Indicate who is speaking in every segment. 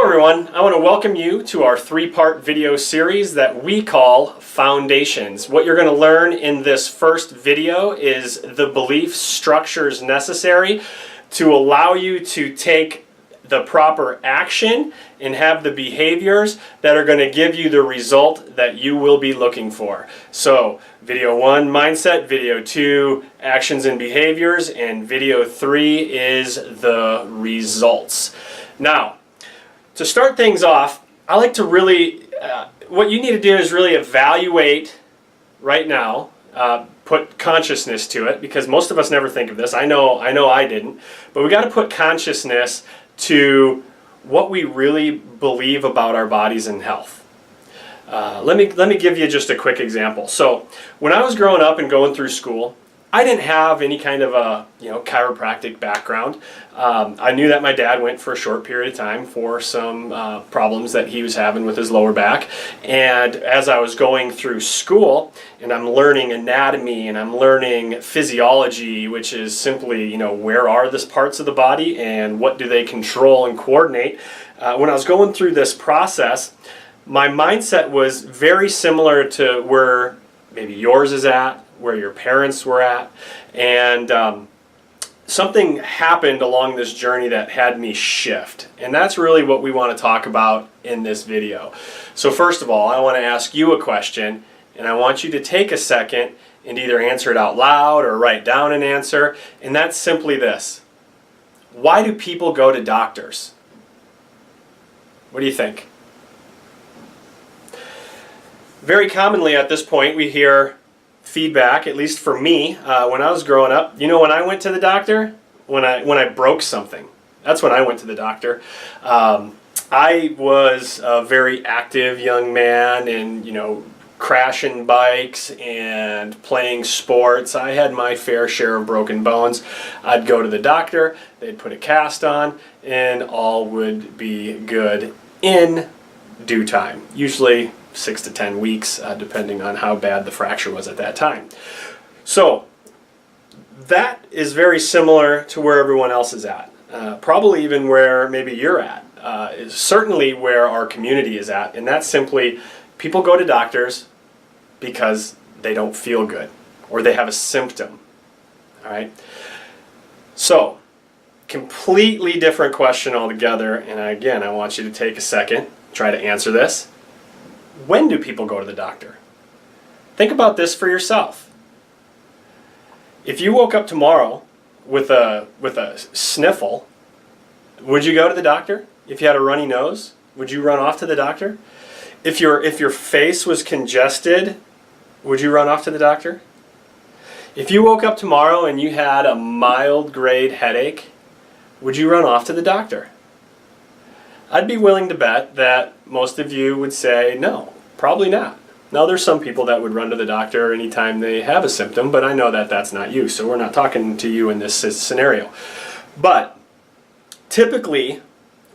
Speaker 1: Hello everyone, I want to welcome you to our three-part video series that we call Foundations. What you're going to learn in this first video is the belief structures necessary to allow you to take the proper action and have the behaviors that are going to give you the result that you will be looking for. So, video 1, mindset, video 2, actions and behaviors, and video 3 is the results. Now, to start things off, I like to really, what you need to do is really evaluate right now, put consciousness to it, because most of us never think of this. I know I didn't, but we got to put consciousness to what we really believe about our bodies and health. Let me give you just a quick example. So when I was growing up and going through school, I didn't have any kind of a chiropractic background. I knew that my dad went for a short period of time for some problems that he was having with his lower back. And as I was going through school and I'm learning anatomy and I'm learning physiology, which is simply, where are the parts of the body and what do they control and coordinate. When I was going through this process, my mindset was very similar to where maybe yours is at, where your parents were at, and something happened along this journey that had me shift, and that's really what we want to talk about in this video. So first of all, I want to ask you a question, and I want you to take a second and either answer it out loud or write down an answer, and that's simply this: why do people go to doctors? What do you think? Very commonly at this point we hear feedback, at least for me, when I was growing up. When I went to the doctor, when I broke something, that's when I went to the doctor. I was a very active young man and, crashing bikes and playing sports. I had my fair share of broken bones. I'd go to the doctor, they'd put a cast on, and all would be good in due time. Usually 6 to 10 weeks, depending on how bad the fracture was at that time. So that is very similar to where everyone else is at. Probably even where maybe you're at. Is certainly where our community is at, and that's simply people go to doctors because they don't feel good or they have a symptom. All right. So completely different question altogether, and again, I want you to take a second, try to answer this. When do people go to the doctor? Think about this for yourself. If you woke up tomorrow with a sniffle, would you go to the doctor? If you had a runny nose, would you run off to the doctor? If your face was congested, would you run off to the doctor? If you woke up tomorrow and you had a mild grade headache, would you run off to the doctor? I'd be willing to bet that most of you would say no, probably not. Now there's some people that would run to the doctor anytime they have a symptom, but I know that that's not you, so we're not talking to you in this scenario. But typically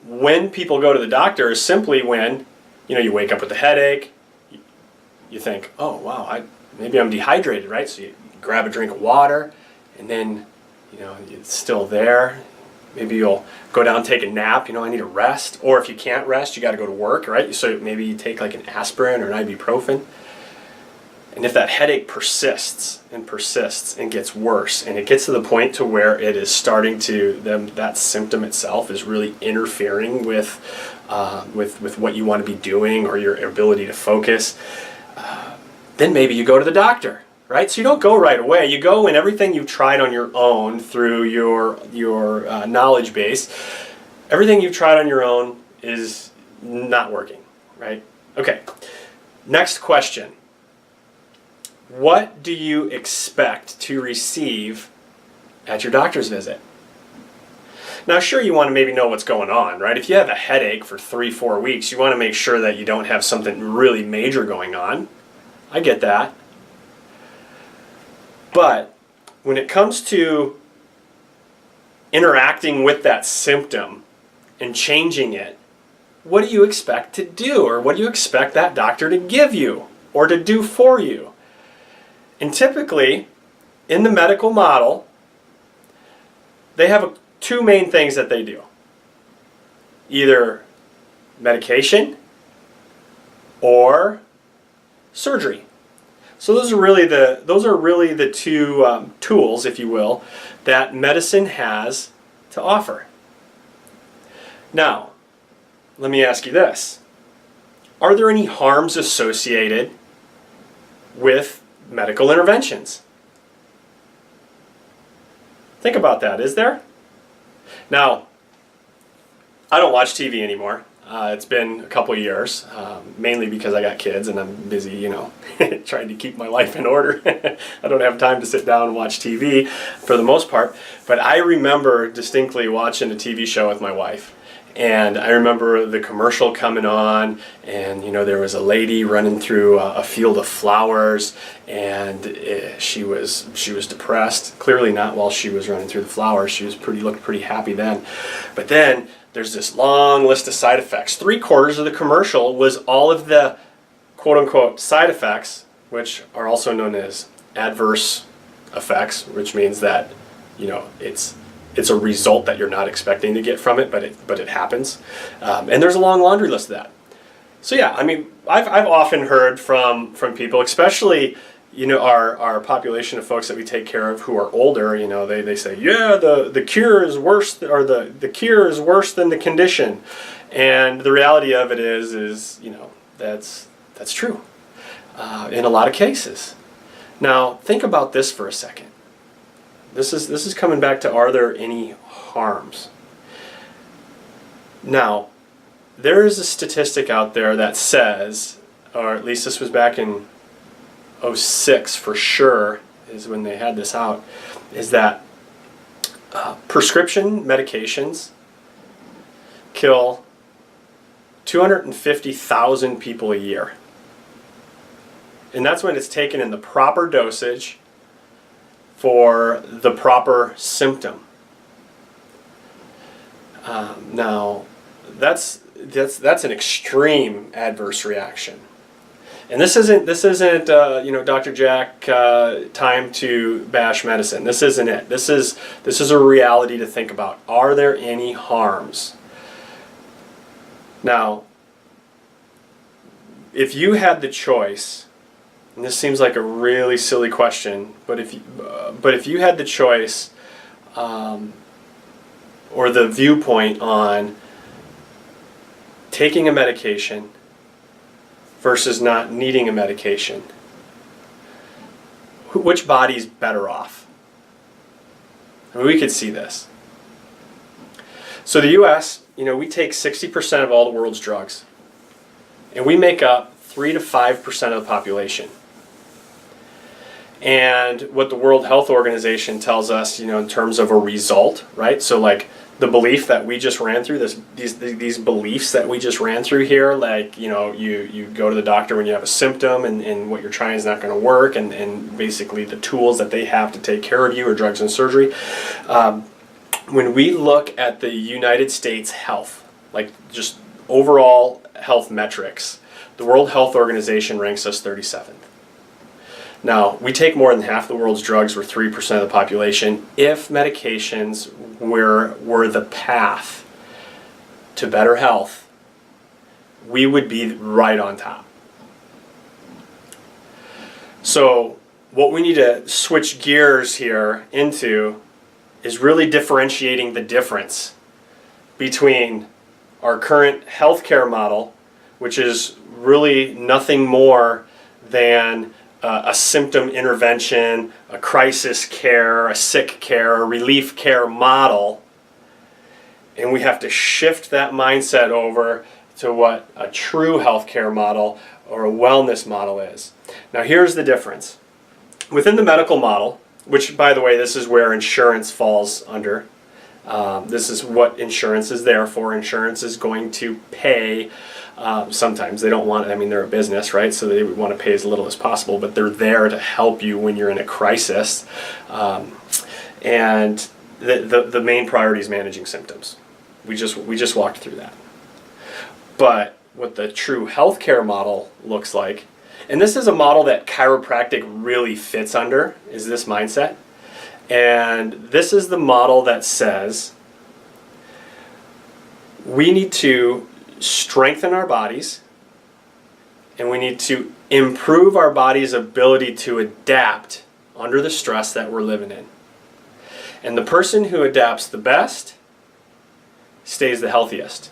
Speaker 1: when people go to the doctor is simply when you wake up with a headache, you think, oh wow, maybe I'm dehydrated, right? So you grab a drink of water, and then it's still there. Maybe you'll go down and take a nap, I need a rest. Or if you can't rest, you got to go to work, right? So maybe you take like an aspirin or an ibuprofen. And if that headache persists and gets worse, and it gets to the point to where it is starting to, that symptom itself is really interfering with what you want to be doing or your ability to focus, then maybe you go to the doctor. Right? So you don't go right away. You go when everything you've tried on your own through your knowledge base, everything you've tried on your own is not working, right? Okay, next question. What do you expect to receive at your doctor's visit? Now sure, you want to maybe know what's going on, right? If you have a headache for 3-4 weeks, you want to make sure that you don't have something really major going on. I get that. But when it comes to interacting with that symptom and changing it, what do you expect to do, or what do you expect that doctor to give you or to do for you? And typically, in the medical model, they have two main things that they do. Either medication or surgery. So those are really the two tools, if you will, that medicine has to offer. Now, let me ask you this. Are there any harms associated with medical interventions? Think about that. Is there? Now, I don't watch TV anymore. It's been a couple years, mainly because I got kids and I'm busy, you know, trying to keep my life in order. I don't have time to sit down and watch TV for the most part. But I remember distinctly watching a TV show with my wife. And I remember the commercial coming on, and you know, there was a lady running through a field of flowers, and she was depressed. Clearly not while she was running through the flowers. She was looked pretty happy then. But then there's this long list of side effects. 3/4 of the commercial was all of the quote-unquote side effects, which are also known as adverse effects, which means that, you know, it's a result that you're not expecting to get from it, but it happens. And there's a long laundry list of that. So yeah, I mean, I've often heard from people, especially, you know, our population of folks that we take care of who are older, you know, they say, yeah, the cure is worse, or the cure is worse than the condition. And the reality of it is, you know, that's true in a lot of cases. Now, think about this for a second. This is coming back to, are there any harms? Now, there is a statistic out there that says, or at least this was back in 2006 for sure, is when they had this out, is that prescription medications kill 250,000 people a year. And that's when it's taken in the proper dosage for the proper symptom. Now, that's an extreme adverse reaction, and this isn't you know, Dr. Jack time to bash medicine. This isn't it. This is a reality to think about. Are there any harms? Now, if you had the choice. And this seems like a really silly question, but if you had the choice or the viewpoint on taking a medication versus not needing a medication, which body's better off? I mean, we could see this. So the U.S., you know, we take 60% of all the world's drugs, and we make up 3 to 5% of the population. And what the World Health Organization tells us, you know, in terms of a result, right? So like the belief that we just ran through, these beliefs that we just ran through here, like, you know, you go to the doctor when you have a symptom and what you're trying is not going to work, and basically the tools that they have to take care of you are drugs and surgery. When we look at the United States health, like just overall health metrics, the World Health Organization ranks us 37th. Now, we take more than half the world's drugs, we're 3% of the population. If medications were the path to better health, we would be right on top. So what we need to switch gears here into is really differentiating the difference between our current healthcare model, which is really nothing more than a symptom intervention, a crisis care, a sick care, a relief care model, and we have to shift that mindset over to what a true healthcare model or a wellness model is. Now here's the difference. Within the medical model, which by the way, this is where insurance falls under. This is what insurance is there for. Insurance is going to pay. Sometimes they don't want it. I mean, they're a business, right? So they want to pay as little as possible, but they're there to help you when you're in a crisis. And the main priority is managing symptoms. We just walked through that. But what the true healthcare model looks like, and this is a model that chiropractic really fits under, is this mindset. And this is the model that says we need to strengthen our bodies, and we need to improve our body's ability to adapt under the stress that we're living in. And the person who adapts the best stays the healthiest.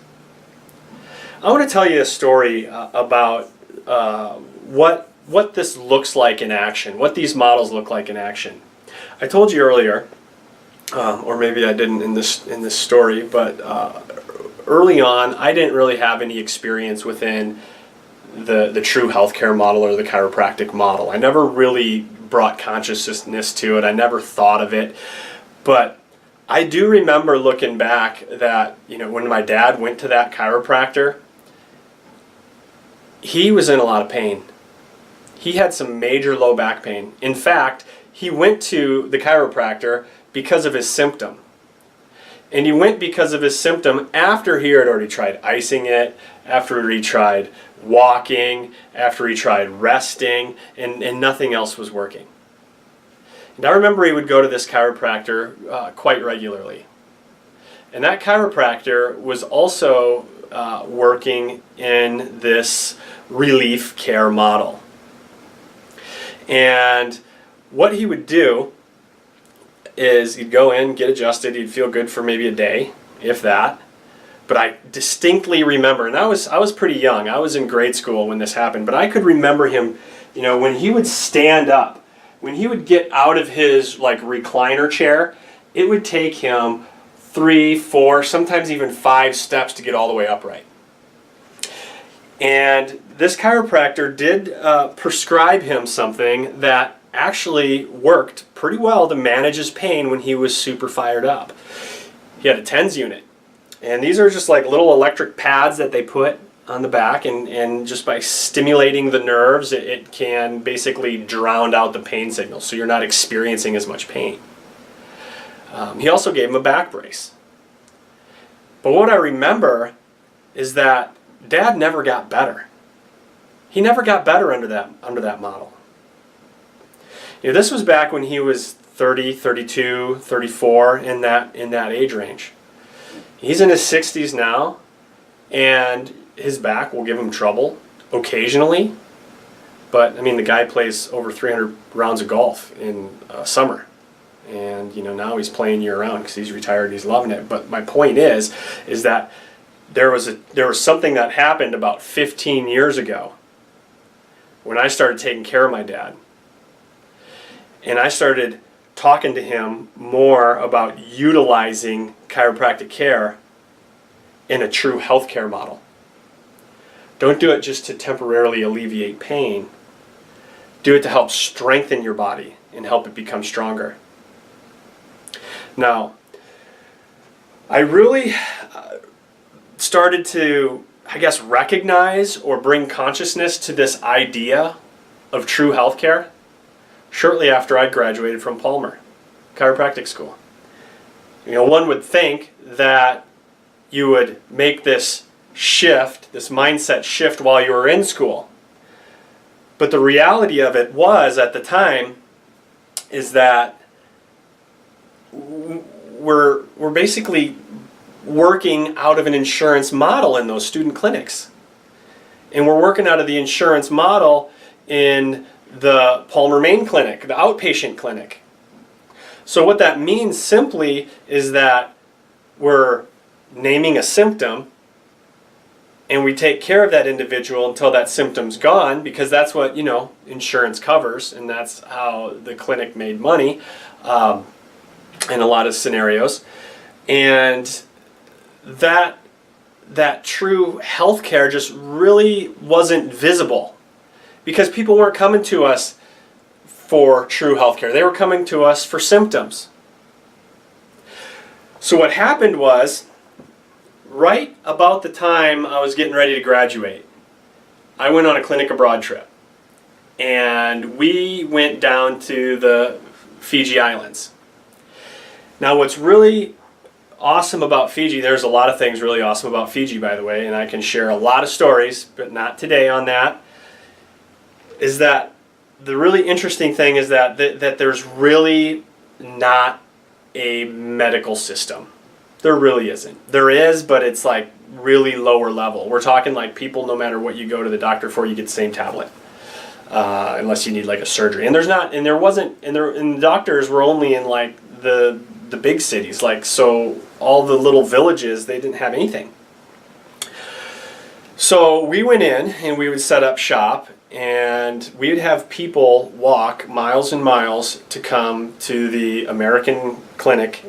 Speaker 1: I want to tell you a story about what this looks like in action, what these models look like in action. I told you earlier, or maybe I didn't in this story, but early on I didn't really have any experience within the true healthcare model or the chiropractic model. I never really brought consciousness to it. I never thought of it. But I do remember looking back that, when my dad went to that chiropractor, he was in a lot of pain. He had some major low back pain. In fact, he went to the chiropractor because of his symptom. And he went because of his symptom after he had already tried icing it, after he tried walking, after he tried resting, and nothing else was working. And I remember he would go to this chiropractor quite regularly. And that chiropractor was also working in this relief care model. And what he would do is he'd go in, get adjusted, he'd feel good for maybe a day, if that. But I distinctly remember, and I was pretty young, I was in grade school when this happened, but I could remember him, when he would stand up, when he would get out of his recliner chair, it would take him 3, 4, sometimes even 5 steps to get all the way upright. And this chiropractor did prescribe him something that actually worked pretty well to manage his pain when he was super fired up. He had a TENS unit. And these are just like little electric pads that they put on the back, and just by stimulating the nerves, it can basically drown out the pain signal, so you're not experiencing as much pain. He also gave him a back brace. But what I remember is that Dad never got better. He never got better under that model. This was back when he was 30, 32, 34, in that age range. He's in his 60s now, and his back will give him trouble occasionally. But the guy plays over 300 rounds of golf in summer, and now he's playing year round because he's retired. He's loving it. But my point is that there was something that happened about 15 years ago when I started taking care of my dad, and I started talking to him more about utilizing chiropractic care in a true healthcare model. Don't do it just to temporarily alleviate pain. Do it to help strengthen your body and help it become stronger. Now, I really started to, recognize or bring consciousness to this idea of true healthcare shortly after I graduated from Palmer Chiropractic School. One would think that you would make this shift, this mindset shift, while you were in school. But the reality of it was, at the time, is that we're basically working out of an insurance model in those student clinics. And we're working out of the insurance model in the Palmer Main Clinic, the outpatient clinic. So what that means simply is that we're naming a symptom, and we take care of that individual until that symptom's gone, because that's what insurance covers, and that's how the clinic made money in a lot of scenarios. And that true healthcare just really wasn't visible, because people weren't coming to us for true healthcare. They were coming to us for symptoms. So what happened was, right about the time I was getting ready to graduate, I went on a clinic abroad trip. And we went down to the Fiji Islands. Now, what's really awesome about Fiji, there's a lot of things really awesome about Fiji, by the way, and I can share a lot of stories, but not today on that, is that the really interesting thing is that there's really not a medical system. There really isn't. There is, but it's like really lower level. We're talking like people, no matter what you go to the doctor for, you get the same tablet. Unless you need like a surgery. And there's not, and there wasn't, and the doctors were only in like the big cities. Like, so all the little villages, they didn't have anything. So we went in and we would set up shop, and we would have people walk miles and miles to come to the American clinic,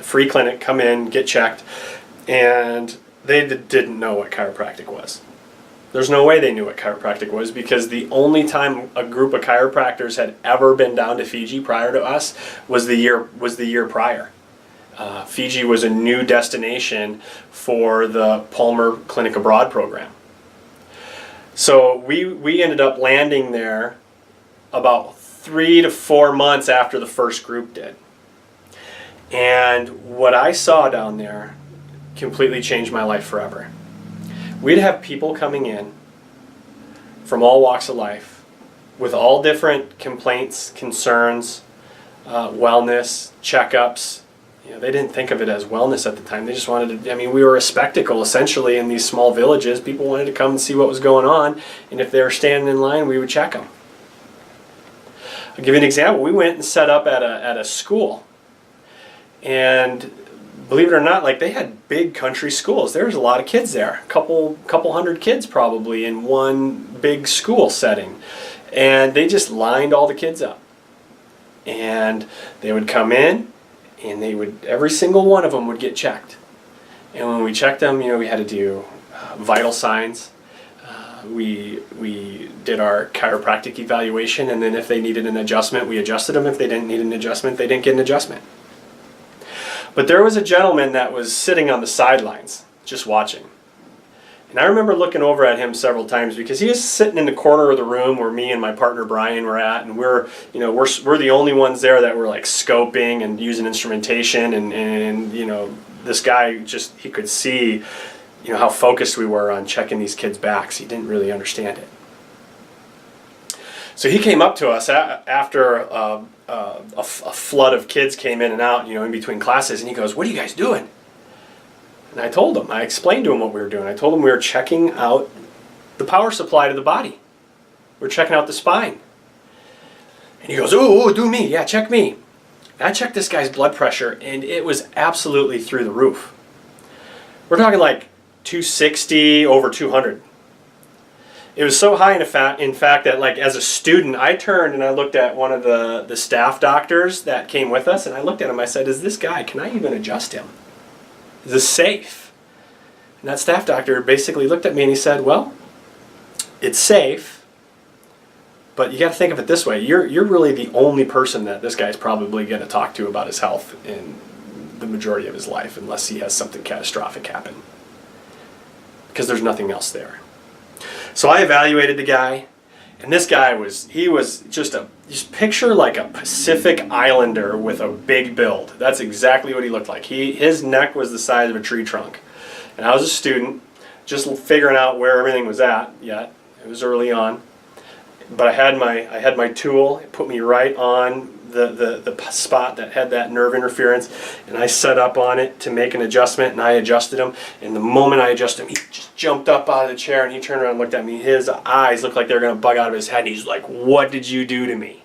Speaker 1: free clinic, come in, get checked, and they didn't know what chiropractic was. There's no way they knew what chiropractic was, because the only time a group of chiropractors had ever been down to Fiji prior to us was the year prior. Fiji was a new destination for the Palmer Clinic Abroad program. So we ended up landing there about 3 to 4 months after the first group did. And what I saw down there completely changed my life forever. We'd have people coming in from all walks of life with all different complaints, concerns, wellness, checkups. You know, they didn't think of it as wellness at the time. They just wanted to, I mean, we were a spectacle essentially in these small villages. People wanted to come and see what was going on, and if they were standing in line, we would check them. I'll give you an example. We went and set up at a school, and believe it or not, like, they had big country schools. There was a lot of kids there, a couple hundred kids probably in one big school setting, and they just lined all the kids up, and they would come in, and they would, every single one of them would get checked. And when we checked them, you know, we had to do vital signs. We did our chiropractic evaluation, and then if they needed an adjustment, we adjusted them. If they didn't need an adjustment, they didn't get an adjustment. But there was a gentleman that was sitting on the sidelines, just watching. And I remember looking over at him several times, because he was sitting in the corner of the room where me and my partner Brian were at, and we're the only ones there that were like scoping and using instrumentation, and you know, this guy, just, he could see, you know, how focused we were on checking these kids' backs. He didn't really understand it. So he came up to us after a flood of kids came in and out, you know, in between classes, and he goes, "What are you guys doing?" And I told him, I explained to him what we were doing. I told him we were checking out the power supply to the body. We're checking out the spine. And he goes, "Ooh, do me, yeah, check me." And I checked this guy's blood pressure, and it was absolutely through the roof. We're talking like 260 over 200. It was so high in fact that, like, as a student, I turned and I looked at one of the staff doctors that came with us, and I looked at him, I said, "Is this guy, can I even adjust him? Is this safe?" And that staff doctor basically looked at me and he said, "Well, it's safe, but you got to think of it this way. You're really the only person that this guy's probably going to talk to about his health in the majority of his life, unless he has something catastrophic happen, because there's nothing else there." So I evaluated the guy, and this guy was just picture like a Pacific Islander with a big build. That's exactly what he looked like. His neck was the size of a tree trunk. And I was a student, just figuring out where everything was at yet. It was early on. But I had my tool. It put me right on the spot that had that nerve interference, and I set up on it to make an adjustment, and I adjusted him, and the moment I adjusted him, he just jumped up out of the chair, and he turned around and looked at me. His eyes looked like they were going to bug out of his head, and he's like, "What did you do to me?"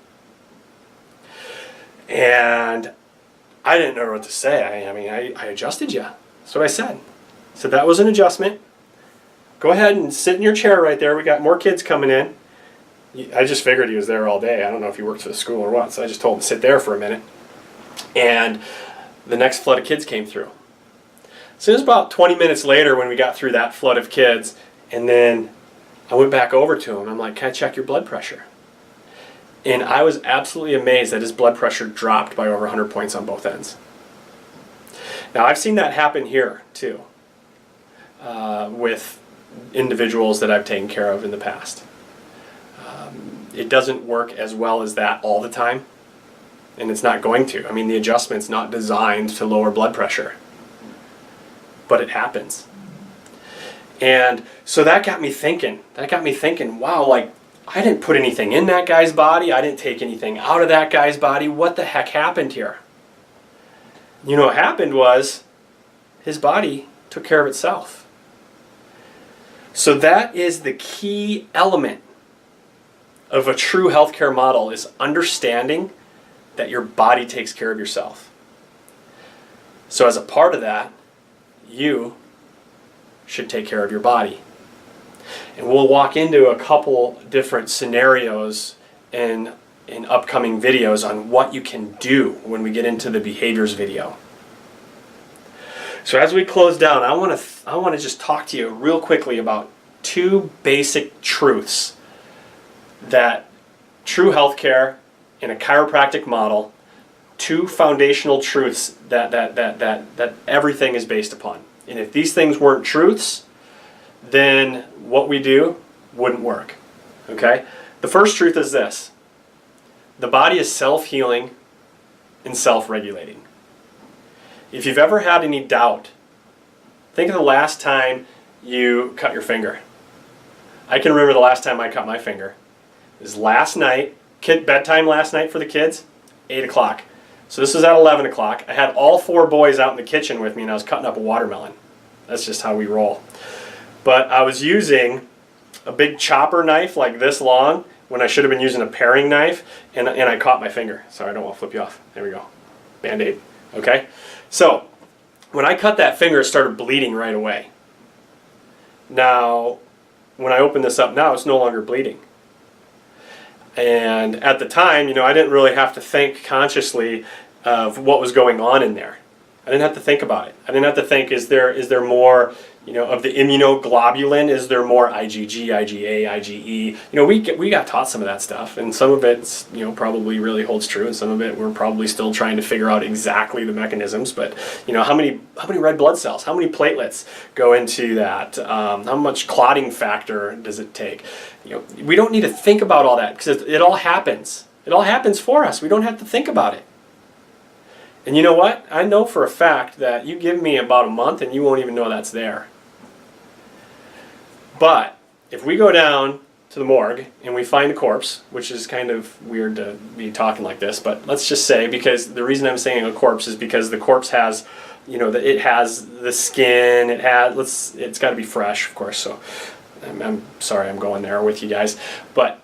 Speaker 1: And I didn't know what to say. I adjusted you. That's what I said. I said, "That was an adjustment. Go ahead and sit in your chair right there. We got more kids coming in." I just figured he was there all day. I don't know if he worked for the school or what, so I just told him to sit there for a minute. And the next flood of kids came through. So it was about 20 minutes later when we got through that flood of kids, and then I went back over to him. I'm like, "Can I check your blood pressure?" And I was absolutely amazed that his blood pressure dropped by over 100 points on both ends. Now, I've seen that happen here, too, with individuals that I've taken care of in the past. It doesn't work as well as that all the time, and it's not going to. I mean, the adjustment's not designed to lower blood pressure, but it happens. And so that got me thinking. Wow, like, I didn't put anything in that guy's body. I didn't take anything out of that guy's body. What the heck happened here? You know what happened was, his body took care of itself. So that is the key element of a true healthcare model, is understanding that your body takes care of yourself. So as a part of that, you should take care of your body. And we'll walk into a couple different scenarios in upcoming videos on what you can do when we get into the behaviors video. So as we close down, I want to just talk to you real quickly about two basic truths that true healthcare in a chiropractic model, two foundational truths that everything is based upon. And if these things weren't truths, then what we do wouldn't work. Okay? The first truth is this: the body is self-healing and self-regulating. If you've ever had any doubt, think of the last time you cut your finger. I can remember the last time I cut my finger. It was last night, bedtime last night for the kids, 8 o'clock. So this was at 11 o'clock. I had all 4 boys out in the kitchen with me, and I was cutting up a watermelon. That's just how we roll. But I was using a big chopper knife like this long when I should have been using a paring knife, and I caught my finger. Sorry, I don't want to flip you off. There we go. Band-Aid. Okay? So when I cut that finger, it started bleeding right away. Now, when I open this up now, it's no longer bleeding. And at the time, I didn't really have to think consciously of what was going on in there. I didn't have to think about it. I didn't have to think, is there more, of the immunoglobulin? Is there more IgG, IgA, IgE? We got taught some of that stuff, and some of it, probably really holds true, and some of it we're probably still trying to figure out exactly the mechanisms. But how many red blood cells, how many platelets go into that? How much clotting factor does it take? We don't need to think about all that, because it all happens. It all happens for us. We don't have to think about it. And you know what? I know for a fact that you give me about a month and you won't even know that's there. But if we go down to the morgue and we find a corpse, which is kind of weird to be talking like this, but let's just say, because the reason I'm saying a corpse is because the corpse has, it has the skin, it's got to be fresh, of course. So I'm sorry I'm going there with you guys, but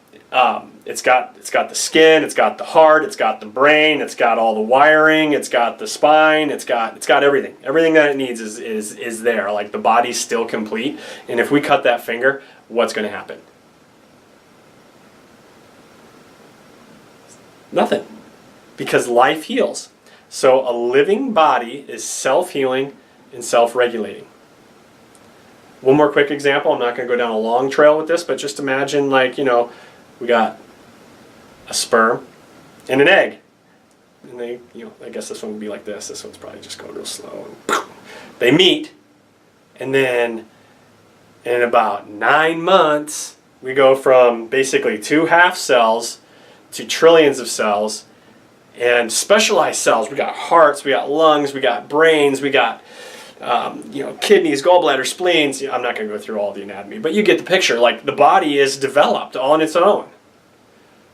Speaker 1: it's got the skin, it's got the heart, it's got the brain, it's got all the wiring, it's got the spine, it's got everything. Everything that it needs is there. Like, the body's still complete. And if we cut that finger, what's going to happen? Nothing. Because life heals. So a living body is self-healing and self-regulating. One more quick example. I'm not going to go down a long trail with this, but just imagine, we got a sperm and an egg. And they, I guess this one would be like this. This one's probably just going real slow. And they meet, and then in about 9 months, we go from basically 2 half cells to trillions of cells, and specialized cells. We got hearts, we got lungs, we got brains, we got kidneys, gallbladder, spleens. I'm not going to go through all the anatomy, but you get the picture. Like, the body is developed on its own.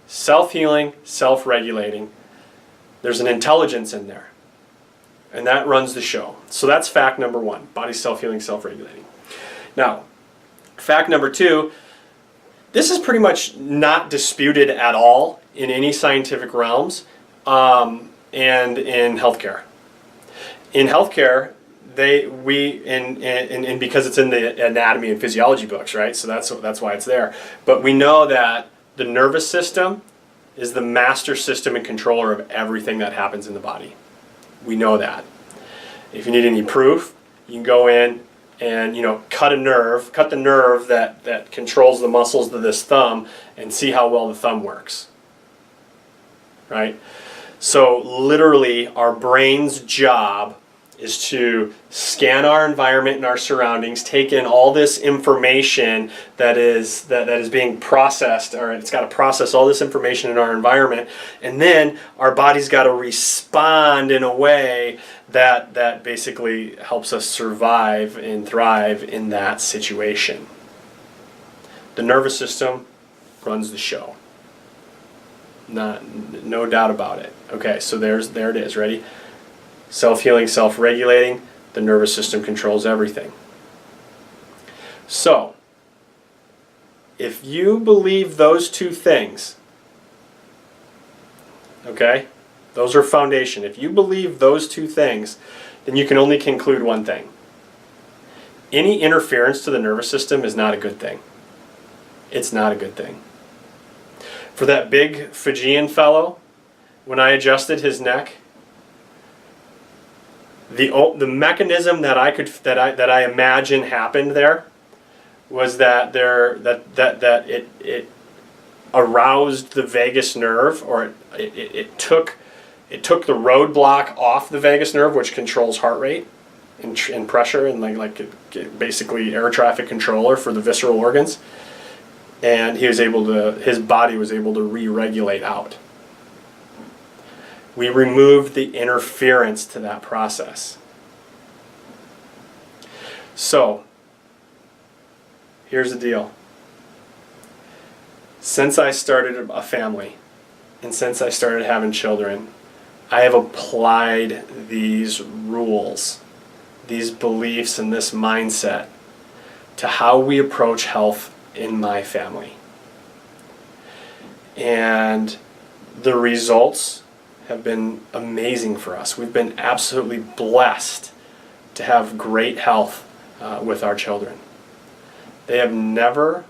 Speaker 1: Self-healing, self-regulating. There's an intelligence in there. And that runs the show. So that's fact number 1. Body self-healing, self-regulating. Now, fact number 2, this is pretty much not disputed at all in any scientific realms and in healthcare. In healthcare, and because it's in the anatomy and physiology books, right? So that's why it's there. But we know that the nervous system is the master system and controller of everything that happens in the body. We know that. If you need any proof, you can go in and cut the nerve that controls the muscles of this thumb, and see how well the thumb works. Right? So literally, our brain's job is to scan our environment and our surroundings, take in all this information that is being processed, or it's got to process all this information in our environment, and then our body's got to respond in a way that basically helps us survive and thrive in that situation. The nervous system runs the show. No doubt about it. Okay, so there it is. Ready? Self-healing, self-regulating. The nervous system controls everything. So, if you believe those two things, okay, those are foundation. If you believe those two things, then you can only conclude one thing. Any interference to the nervous system is not a good thing. It's not a good thing. For that big Fijian fellow, when I adjusted his neck, the mechanism that I imagine happened there was that it aroused the vagus nerve, or it took the roadblock off the vagus nerve, which controls heart rate and pressure, and basically air traffic controller for the visceral organs. And his body was able to re-regulate out. We removed the interference to that process. So, here's the deal. Since I started a family, and since I started having children, I have applied these rules, these beliefs, and this mindset to how we approach health in my family. And the results have been amazing for us. We've been absolutely blessed to have great health with our children. They have never,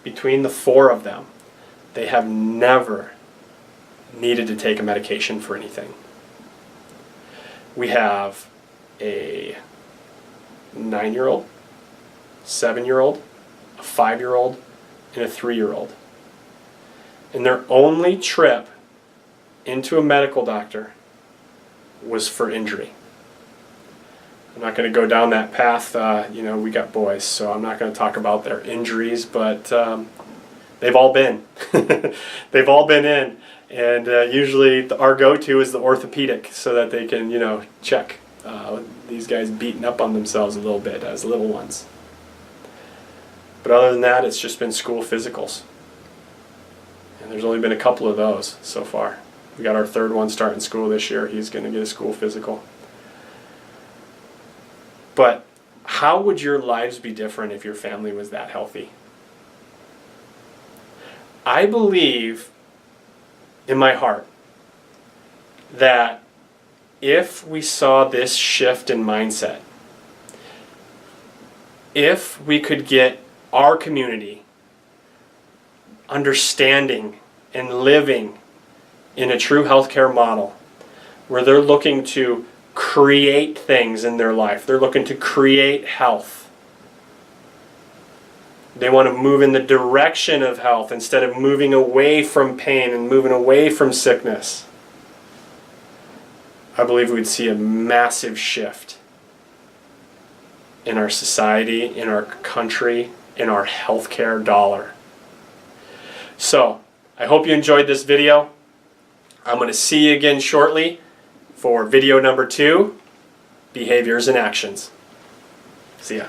Speaker 1: between the four of them, they have never needed to take a medication for anything. We have a 9-year-old, 7-year-old, a 5-year-old, and a 3-year-old. And their only trip into a medical doctor was for injury. I'm not going to go down that path. We got boys, so I'm not going to talk about their injuries, but they've all been. They've all been in. And usually our go-to is the orthopedic, so that they can, check these guys beating up on themselves a little bit as little ones. But other than that, it's just been school physicals. And there's only been a couple of those so far. We got our third one starting school this year. He's going to get a school physical. But how would your lives be different if your family was that healthy? I believe in my heart that if we saw this shift in mindset, if we could get our community understanding and living in a true healthcare model where they're looking to create things in their life, they're looking to create health. They want to move in the direction of health instead of moving away from pain and moving away from sickness. I believe we'd see a massive shift in our society, in our country, in our healthcare dollar. So, I hope you enjoyed this video. I'm going to see you again shortly for video number 2, Behaviors and Actions. See ya.